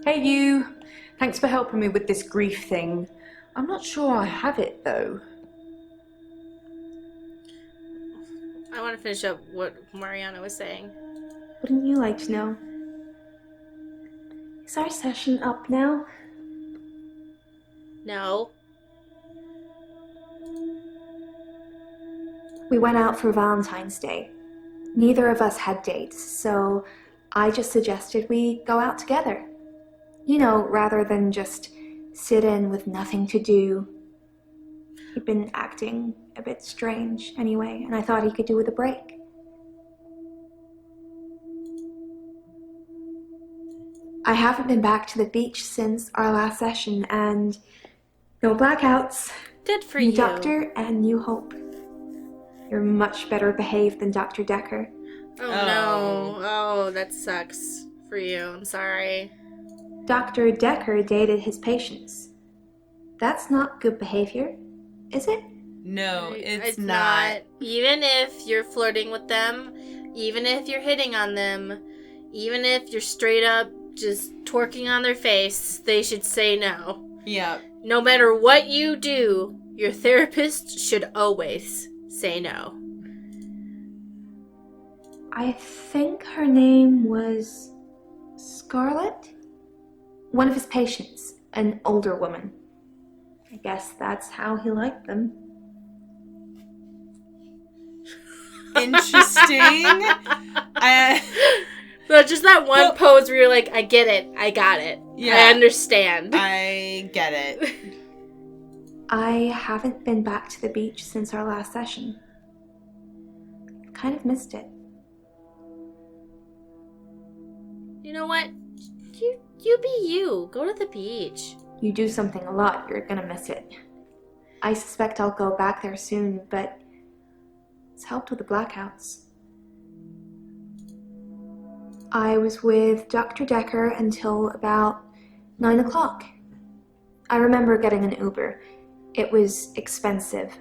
Hey you! Thanks for helping me with this grief thing. I'm not sure I have it though. I want to finish up what Mariana was saying. Wouldn't you like to know? Is our session up now? No. We went out for Valentine's Day. Neither of us had dates, so I just suggested we go out together. You know, rather than just sit in with nothing to do. He'd been acting a bit strange anyway, and I thought he could do with a break. I haven't been back to the beach since our last session, and no blackouts. Good for New you. doctor and new hope. You're much better behaved than Dr. Dekker. Oh no. Oh, that sucks for you. I'm sorry. Dr. Dekker dated his patients. That's not good behavior, is it? No, it's not. Even if you're flirting with them, even if you're hitting on them, even if you're straight up just twerking on their face, they should say no. Yeah. No matter what you do, your therapist should always say no. I think her name was Scarlett? One of his patients, an older woman. I guess that's how he liked them. Interesting. So just that one pose where you're like, I get it. I got it. Yeah. I understand. I get it. I haven't been back to the beach since our last session. Kind of missed it. You know what? You be you. Go to the beach. You do something a lot, you're gonna miss it. I suspect I'll go back there soon, but it's helped with the blackouts. I was with Dr. Dekker until about 9 o'clock. I remember getting an Uber. It was expensive,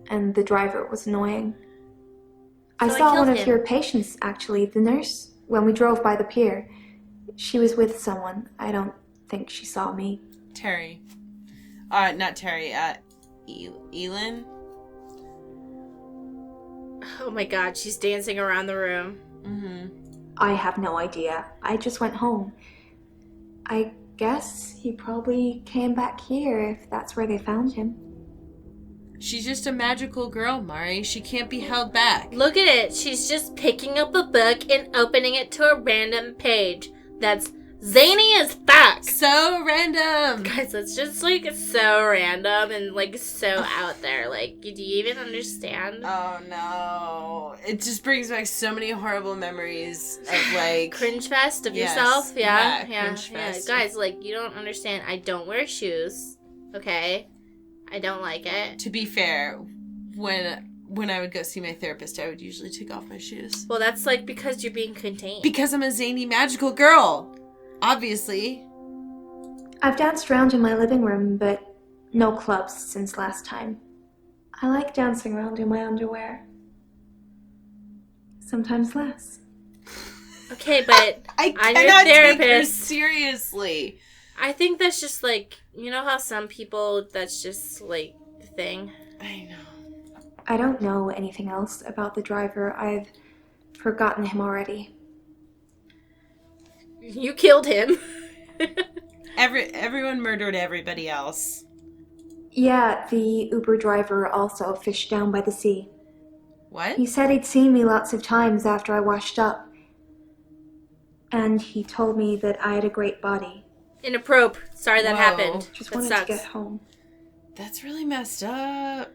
and the driver was annoying. I saw one of your patients, actually, the nurse, when we drove by the pier. She was with someone. I don't think she saw me. Terry. Not Terry. Elin? Oh my god, she's dancing around the room. Mm-hmm. I have no idea. I just went home. I guess he probably came back here if that's where they found him. She's just a magical girl, Mari. She can't be held back. Look at it. She's just picking up a book and opening it to a random page. That's zany as fuck. So random. Guys, that's just like so random and like so out there. Like, do you even understand? Oh no. It just brings back so many horrible memories of like cringe fest of yes. yourself. Yeah. Cringe fest. Guys, like, you don't understand. I don't wear shoes. Okay? I don't like it. To be fair, when I would go see my therapist, I would usually take off my shoes. Well, that's like because you're being contained. Because I'm a zany magical girl. Obviously. I've danced around in my living room, but no clubs since last time. I like dancing around in my underwear. Sometimes less. Okay, but I I'm your cannot take her therapist. seriously. I think that's just like, you know how some people, that's just like the thing? I know. I don't know anything else about the driver. I've forgotten him already. You killed him. Everyone murdered everybody else. Yeah, the Uber driver also fished down by the sea. What? He said he'd seen me lots of times after I washed up. And he told me that I had a great body. Inappropriate. Sorry that happened. Just that wanted sucks. to get home. That's really messed up.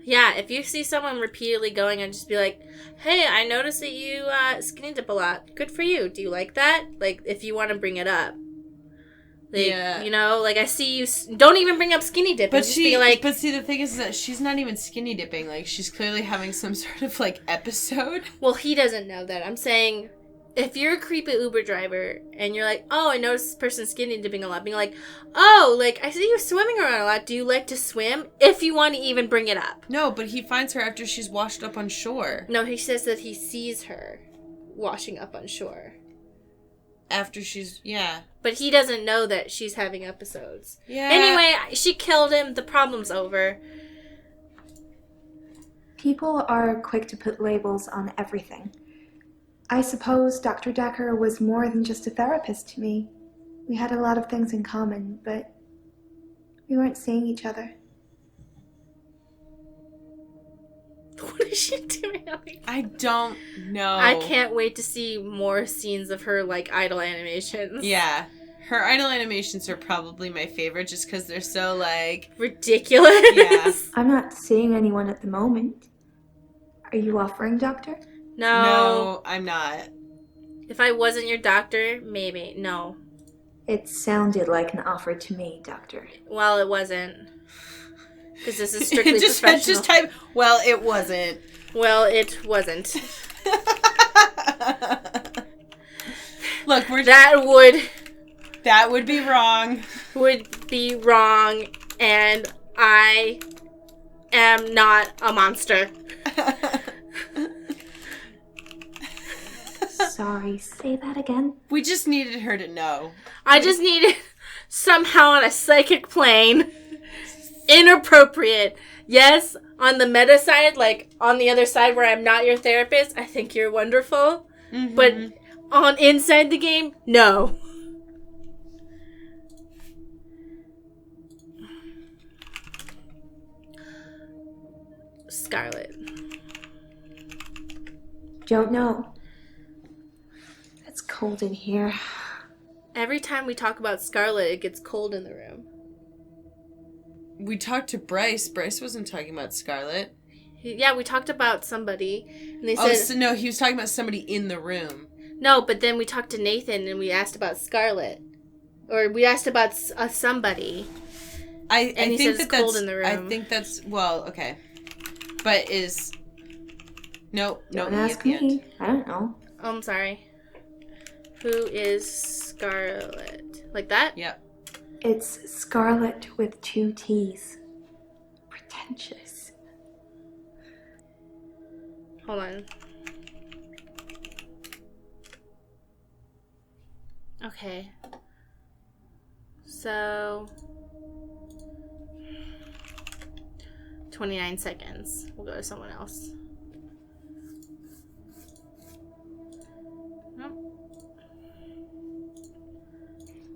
Yeah, if you see someone repeatedly going and just be like, hey, I noticed that you skinny dip a lot. Good for you. Do you like that? Like, if you want to bring it up. Like, yeah. You know, like, I see you... Don't even bring up skinny dipping. But just be like... But see, the thing is that she's not even skinny dipping. Like, she's clearly having some sort of, like, episode. Well, he doesn't know that. I'm saying... If you're a creepy Uber driver and you're like, oh, I noticed this person's skinny dipping a lot, being like, oh, like, I see you swimming around a lot. Do you like to swim? If you want to even bring it up. No, but he finds her after she's washed up on shore. No, he says that he sees her washing up on shore. After she's, yeah. But he doesn't know that she's having episodes. Yeah. Anyway, she killed him. The problem's over. People are quick to put labels on everything. I suppose Dr. Dekker was more than just a therapist to me. We had a lot of things in common, but we weren't seeing each other. What is she doing? I don't know. I can't wait to see more scenes of her, like, idol animations. Yeah. Her idol animations are probably my favorite just because they're so, like... ridiculous. Yeah. I'm not seeing anyone at the moment. Are you offering, Doctor? No. I'm not. If I wasn't your doctor, maybe. No. It sounded like an offer to me, Doctor. Well, it wasn't. Because this is strictly professional. Just type, well, it wasn't. Well, it wasn't. Look, That would be wrong. would be wrong, and I am not a monster. Sorry, say that again? We just needed her to know. I just needed somehow on a psychic plane. Inappropriate. Yes, on the meta side, like on the other side where I'm not your therapist, I think you're wonderful. Mm-hmm. But on inside the game, no. Scarlet. Don't know. It's cold in here. Every time we talk about Scarlet, it gets cold in the room. We talked to Bryce. Bryce wasn't talking about Scarlet. Yeah, we talked about somebody, and they Oh, said... so no, he was talking about somebody in the room. No, but then we talked to Nathan, and we asked about Scarlet. Or we asked about somebody. I he think says that's cold in the room. I think that's, well, okay. But is... No, Don't E ask at the end. me. I don't know. Oh, I'm sorry. Who is Scarlet? Like that? Yep. It's Scarlet with 2 T's. Pretentious. Hold on. Okay. So... 29 seconds. We'll go to someone else.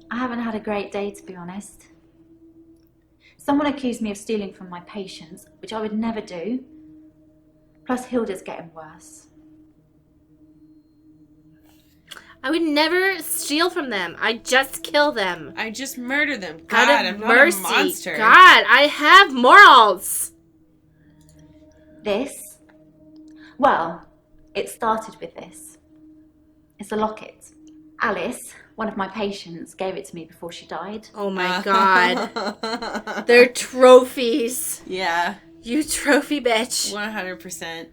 I haven't had a great day, to be honest. Someone accused me of stealing from my patients, which I would never do. Plus, Hilda's getting worse. I would never steal from them. I just kill them. I just murder them. God, Out of I'm mercy. not a monster. God, I have morals. This? Well, it started with this. It's a locket. Alice, one of my patients, gave it to me before she died. Oh my god. They're trophies. Yeah. You trophy bitch. 100%.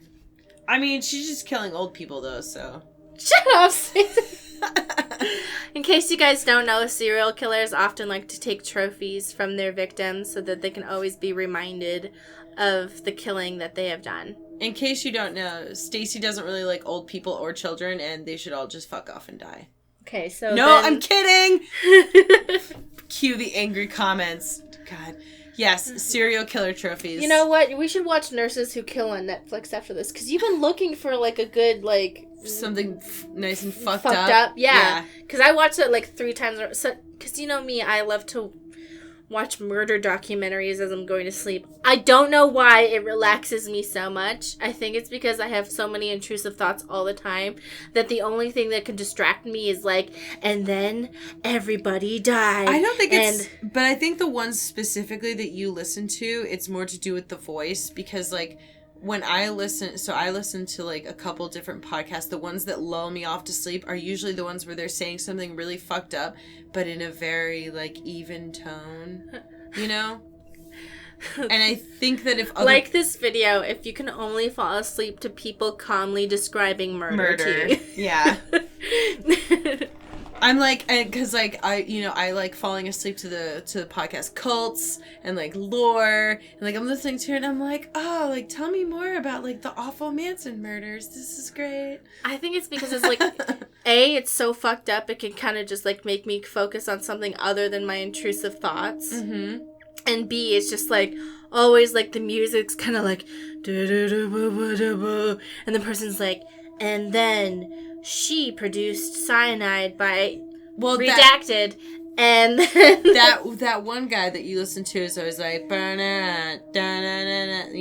I mean, she's just killing old people, though, so... Shut up. In case you guys don't know, serial killers often like to take trophies from their victims so that they can always be reminded of the killing that they have done. In case you don't know, Stacy doesn't really like old people or children, and they should all just fuck off and die. Okay, so No, then... I'm kidding! Cue the angry comments. God. Yes, serial killer trophies. You know what? We should watch Nurses Who Kill on Netflix after this, because you've been looking for, like, a good, like... Something nice and fucked up. up. Yeah. Because I watched it, like, 3 times. Because you know me, I love to watch murder documentaries as I'm going to sleep. I don't know why it relaxes me so much. I think it's because I have so many intrusive thoughts all the time that the only thing that can distract me is like, and then everybody died. I don't think it's... But I think the ones specifically that you listen to, it's more to do with the voice. Because, like, when I listen... So I listen to, like, a couple different podcasts. The ones that lull me off to sleep are usually the ones where they're saying something really fucked up, but in a very, like, even tone. You know? And I think that if other... Like this video, if you can only fall asleep to people calmly describing murder. To you. Yeah. I'm like, because like I like falling asleep to the podcast cults and like lore, and like I'm listening to it and I'm like, oh, like tell me more about like the awful Manson murders. This is great. I think it's because it's like, A, it's so fucked up it can kind of just like make me focus on something other than my intrusive thoughts. Mm-hmm. And B, it's just like always like the music's kind of like, and the person's like, and then she produced cyanide by redacted, and then that one guy that you listen to is always like, you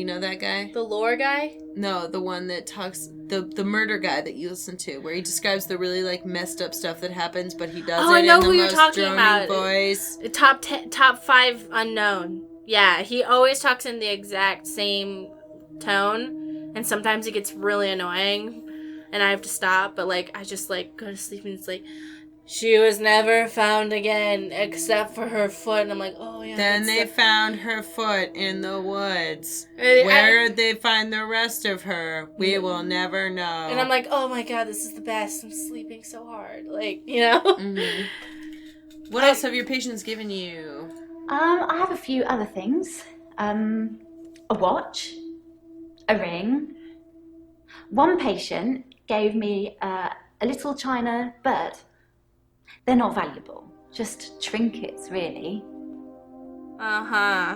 know that guy? The lore guy? No, the one that talks, the murder guy that you listen to, where he describes the really like messed up stuff that happens, but he does it in the most droning voice. Top 5 unknown. Yeah, he always talks in the exact same tone, and sometimes it gets really annoying, and I have to stop, but like I just like go to sleep and it's like, she was never found again except for her foot, and I'm like, oh yeah. Then they found her foot in the woods. Where did they find the rest of her? We will never know. And I'm like, oh my god, this is the best. I'm sleeping so hard, like, you know. Mm-hmm. What else have your patients given you? I have a few other things. A watch, a ring. One patient gave me a little china bird. They're not valuable, just trinkets, really. Uh-huh.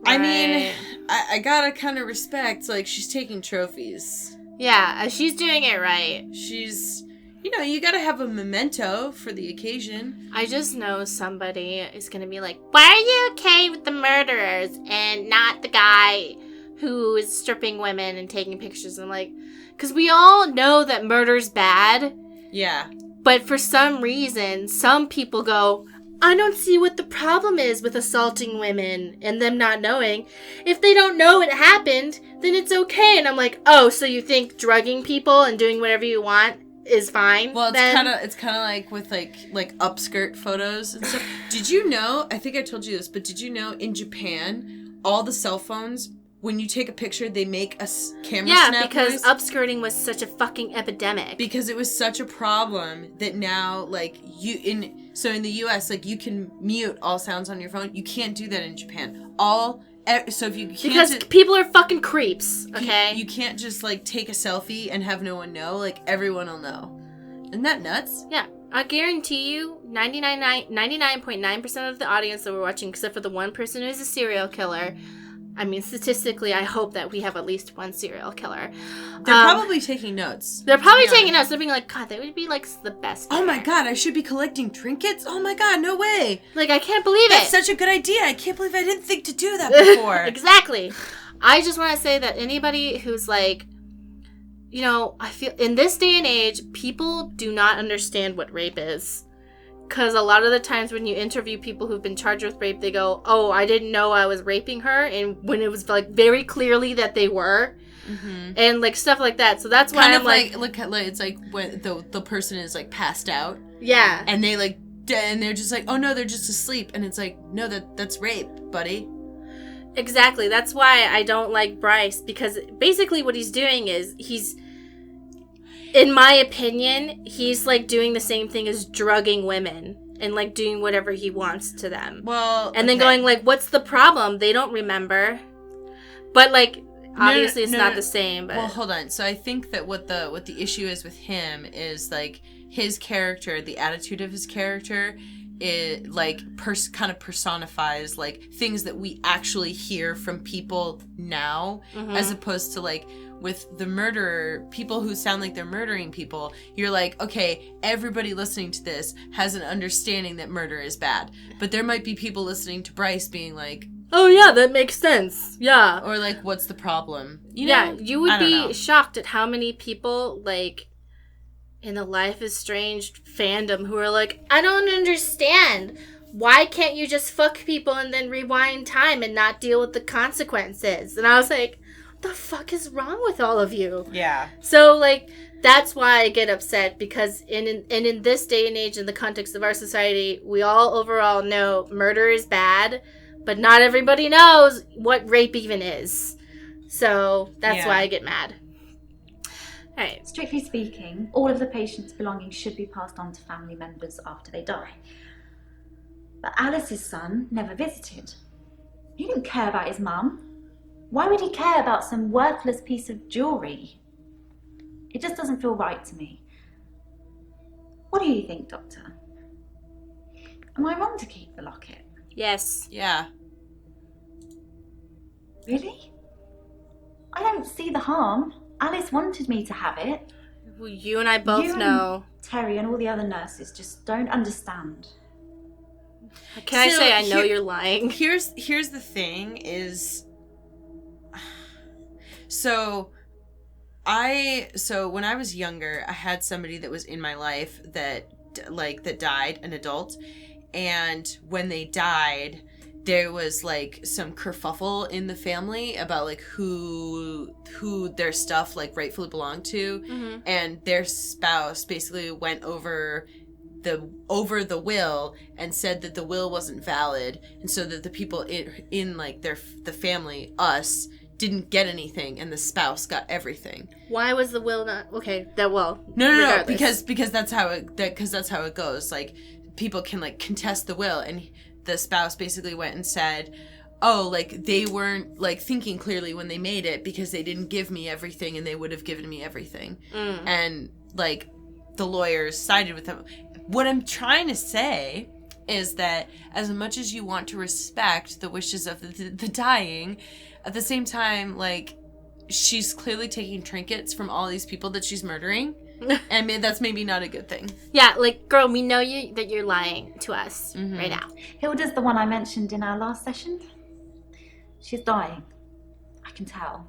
I mean, I gotta kind of respect, like, she's taking trophies. Yeah, she's doing it right. She's, you gotta have a memento for the occasion. I just know somebody is gonna be like, why are you okay with the murderers and not the guy who is stripping women and taking pictures? I'm like, because we all know that murder's bad. Yeah. But for some reason, some people go, I don't see what the problem is with assaulting women and them not knowing. If they don't know it happened, then it's okay. And I'm like, oh, so you think drugging people and doing whatever you want is fine? Well, it's kind of like with like upskirt photos and stuff. Did you know, I think I told you this, but did you know in Japan, all the cell phones, when you take a picture, they make a camera snap Yeah, because noise? upskirting was such a fucking epidemic. Because it was such a problem that now, like, in the U.S., like, you can mute all sounds on your phone. You can't do that in Japan. So if you can't... Because people are fucking creeps, okay? You can't just, like, take a selfie and have no one know. Like, everyone will know. Isn't that nuts? Yeah. I guarantee you, 99.9% of the audience that we're watching, except for the one person who's a serial killer... I mean, statistically, I hope that we have at least one serial killer. They're probably taking notes. They're probably taking notes. They're being like, God, that would be, like, the best. Oh, my God, I should be collecting trinkets? Oh, my God, no way. Like, I can't believe That's it. That's such a good idea. I can't believe I didn't think to do that before. Exactly. I just want to say that anybody who's, like, I feel in this day and age, people do not understand what rape is. Because a lot of the times when you interview people who've been charged with rape, they go, oh, I didn't know I was raping her. And when it was, like, very clearly that they were. Mm-hmm. And, like, stuff like that. So that's why I'm like... it's like when the person is, like, passed out. Yeah. And they, like, and they're just like, oh, no, they're just asleep. And it's like, no, that's rape, buddy. Exactly. That's why I don't like Bryce. Because basically what he's doing is in my opinion, he's, like, doing the same thing as drugging women and, like, doing whatever he wants to them. Well, and then going, like, what's the problem? They don't remember. But, like, obviously it's not the same. But. Well, hold on. So I think that what the issue is with him is, like, his character, the attitude of his character, it, like, kind of personifies, like, things that we actually hear from people now, mm-hmm. as opposed to, like... With the murderer, people who sound like they're murdering people, you're like, okay, everybody listening to this has an understanding that murder is bad. But there might be people listening to Bryce being like, oh yeah, that makes sense. Yeah. Or like, what's the problem? Yeah, you would be shocked at how many people, like, in the Life is Strange fandom who are like, I don't understand. Why can't you just fuck people and then rewind time and not deal with the consequences? And I was like, the fuck is wrong with all of you? Yeah. So, like, that's why I get upset, because in this day and age, in the context of our society, we all overall know murder is bad, but not everybody knows what rape even is. So that's why I get mad. Right. Strictly speaking, all of the patient's belongings should be passed on to family members after they die. But Alice's son never visited. He didn't care about his mum. Why would he care about some worthless piece of jewellery? It just doesn't feel right to me. What do you think, Doctor? Am I wrong to keep the locket? Yes. Yeah. Really? I don't see the harm. Alice wanted me to have it. Well, you and I both You and know. Terry and all the other nurses just don't understand. Can I So say I know here- you're lying? Here's the thing is, so when I was younger, I had somebody that was in my life that died, an adult, and when they died, there was like some kerfuffle in the family about like who their stuff like rightfully belonged to, Mm-hmm. and their spouse basically went over the will and said that the will wasn't valid, and so that the people in like the family, us, didn't get anything, and the spouse got everything. Why was the will not okay? That well. No, regardless. because that's how it goes. Like, people can like contest the will, and the spouse basically went and said, "Oh, like they weren't like thinking clearly when they made it because they didn't give me everything, and they would have given me everything." And like the lawyers sided with them. What I'm trying to say is that as much as you want to respect the wishes of the dying, at the same time, like, she's clearly taking trinkets from all these people that she's murdering, and that's maybe not a good thing. Yeah, like, girl, we know that you're lying to us right now. Hilda's the one I mentioned in our last session. She's dying. I can tell.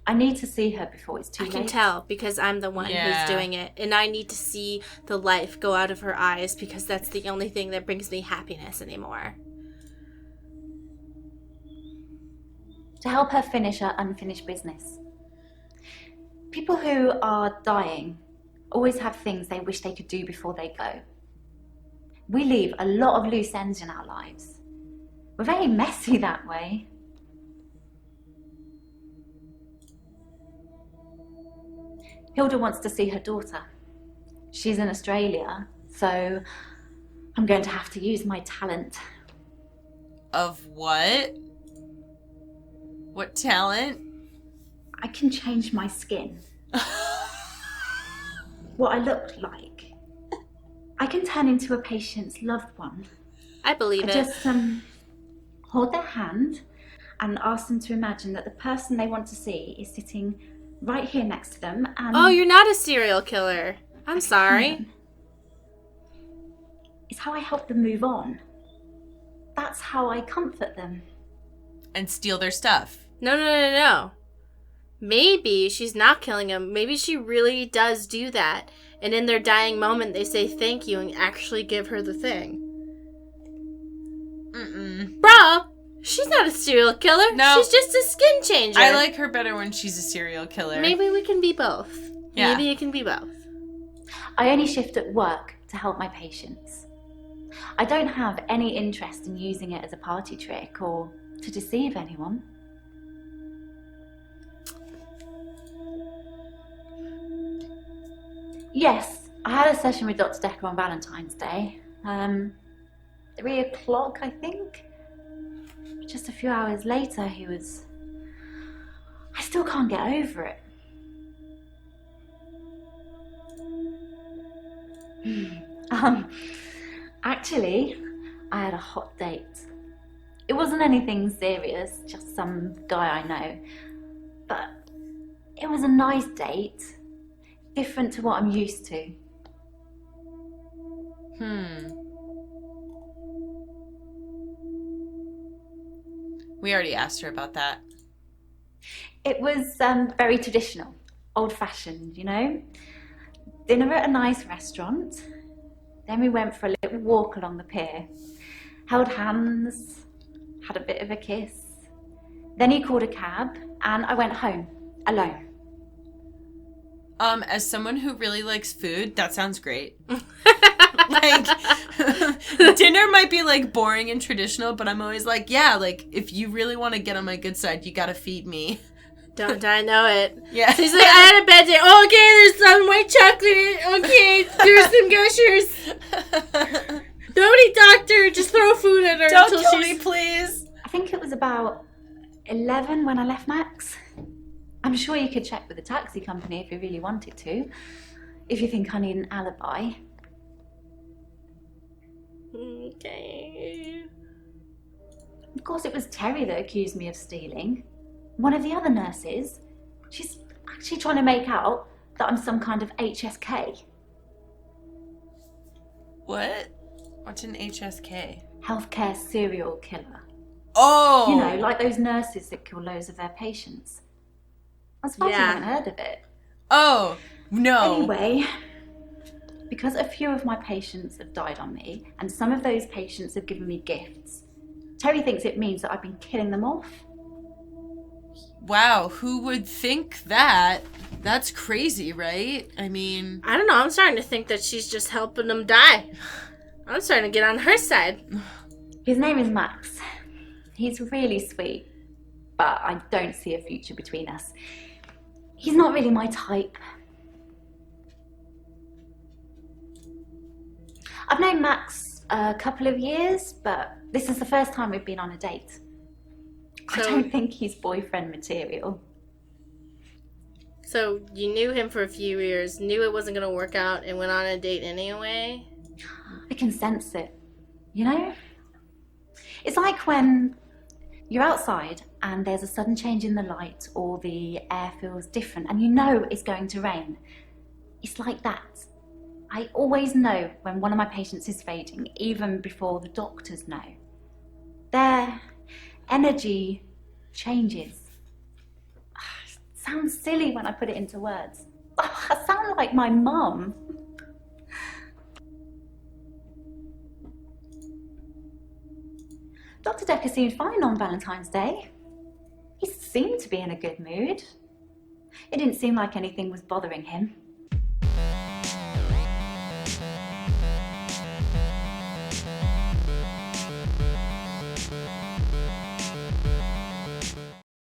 I need to see her before it's too I late. can tell because I'm the one who's doing it, and I need to see the life go out of her eyes because that's the only thing that brings me happiness anymore. To help her finish her unfinished business. People who are dying always have things they wish they could do before they go. We leave a lot of loose ends in our lives. We're very messy that way. Hilda wants to see her daughter. She's in Australia, so I'm going to have to use my talent. Of what? What talent? I can change my skin. What I look like. I can turn into a patient's loved one. I believe I it. just hold their hand and ask them to imagine that the person they want to see is sitting right here next to them, and Oh, you're not a serial killer. I'm sorry. it's how I help them move on. That's how I comfort them. And steal their stuff. No. Maybe she's not killing him. Maybe she really does do that. And in their dying moment, they say thank you and actually give her the thing. Bro, she's not a serial killer. No. She's just a skin changer. I like her better when she's a serial killer. Maybe we can be both. Yeah. Maybe it can be both. I only shift at work to help my patients. I don't have any interest in using it as a party trick or to deceive anyone. Yes, I had a session with Dr. Dekker on Valentine's Day. 3 o'clock, I think. Just a few hours later, I still can't get over it. Actually, I had a hot date. It wasn't anything serious, just some guy I know. But it was a nice date. Different to what I'm used to. We already asked her about that. It was very traditional, old-fashioned, you know? Dinner at a nice restaurant. Then we went for a little walk along the pier. Held hands, had a bit of a kiss. Then he called a cab, and I went home, alone. As someone who really likes food, that sounds great. Like, dinner might be, like, boring and traditional, but I'm always like, yeah, like, if you really want to get on my good side, you gotta feed me. Don't I know it? Yeah. So he's like, I had a bad day. Oh, okay, there's some white chocolate. Okay, there's some gushers. Nobody doctor, just throw food at her. Don't until kill she's... me, please. I think it was about 11 when I left Max. I'm sure you could check with the taxi company if you really wanted to. If you think I need an alibi. Okay. Of course, it was Terry that accused me of stealing. One of the other nurses. She's actually trying to make out that I'm some kind of HSK. What? What's an HSK? Healthcare serial killer. Oh! You know, like those nurses that kill loads of their patients. I suppose you haven't heard of it. Oh, no. Anyway, because a few of my patients have died on me, and some of those patients have given me gifts, Terry thinks it means that I've been killing them off. Wow, who would think that? That's crazy, right? I mean... I don't know. I'm starting to think that she's just helping them die. I'm starting to get on her side. His name is Max. He's really sweet, but I don't see a future between us. He's not really my type. I've known Max a couple of years, but this is the first time we've been on a date. I So- don't think he's boyfriend material. So you knew him for a few years, knew it wasn't going to work out, and went on a date anyway? I can sense it, you know? It's like when you're outside and there's a sudden change in the light or the air feels different and you know it's going to rain. It's like that. I always know when one of my patients is fading, even before the doctors know. Their energy changes. It sounds silly when I put it into words. I sound like my mum. Dr. Dekker seemed fine on Valentine's Day. He seemed to be in a good mood. It didn't seem like anything was bothering him.